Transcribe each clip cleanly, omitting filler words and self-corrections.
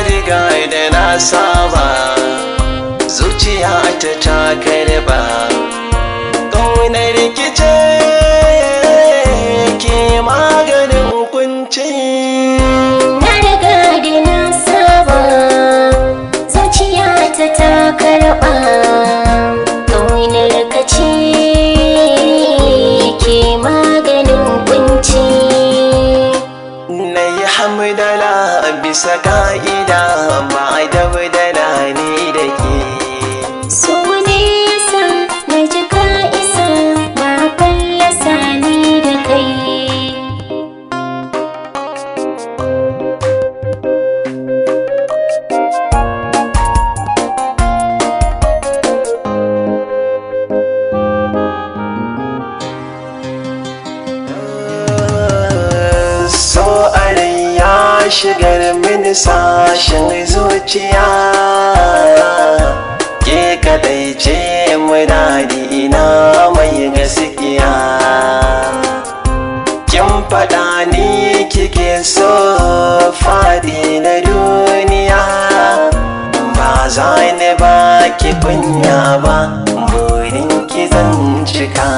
riga da na saba, zuciya ta karba. Ƙaunar rikice ke maganin kunci. Na riga da na saba, zuciya ta karba. Ƙaunar ka ce ke maganin kunci. Na yi hamdala bisa ka'ida, ba da budala ni da ke. So ne yasa na ji ka isa, ba fallasa ni da kai. So arai ya shigar mini sashen zuciya, ke kadai ce muradi ina mai gaskiya. Kin faɗa ni kike so faɗi na duniya, ba za ni ba ki kunya ba, burin ki zan cika.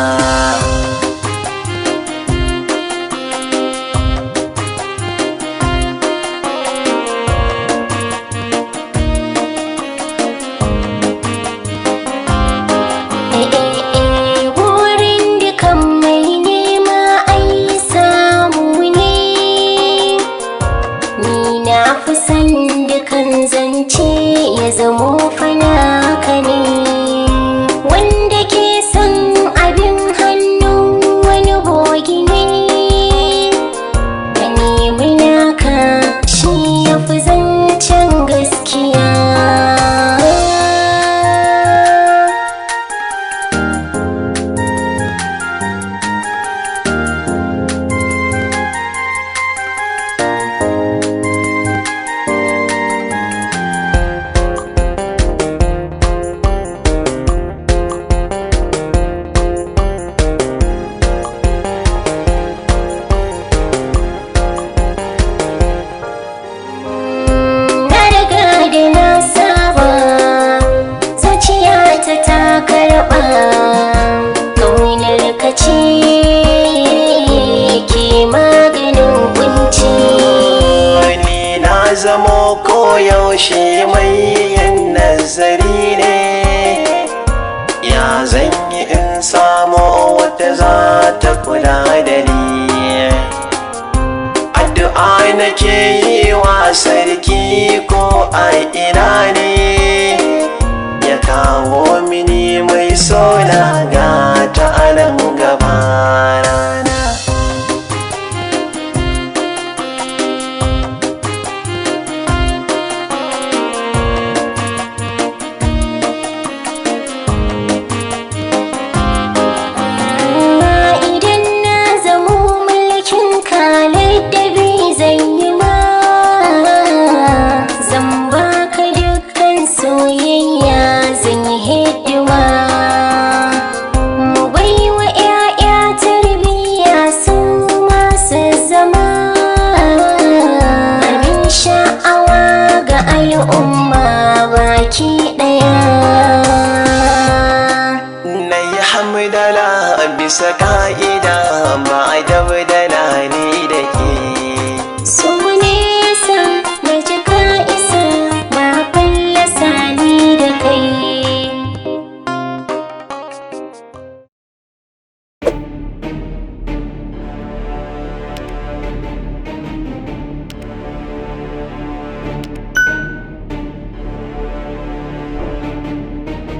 Zance ya zamo fanaka ne, wanda ke son abin hannu wani bogi ne. Ka nemi naka shi ya fi zancen gaskiya. Karɓa ƙaunar ka ce ke maganin kunci. Ni na zamo koyaushe mai yin nazari ne, ya zan yi in samu wata za ta kula da ni. Addu'a nake yi wa sarki ko a ina ne, ya kawo mini mai sona ga ta anan gabana. Idan na zamo mulkin kalar da bi zan yi ma, zan baka dukkan soyayya, zan yi hidima. Mu baiwa 'ya'ya tarbiyya su masu zama abin sha'awa ga al'umma baki ɗaya. Na yi hamdala bisa ka'ida, ba da budala ni da ke.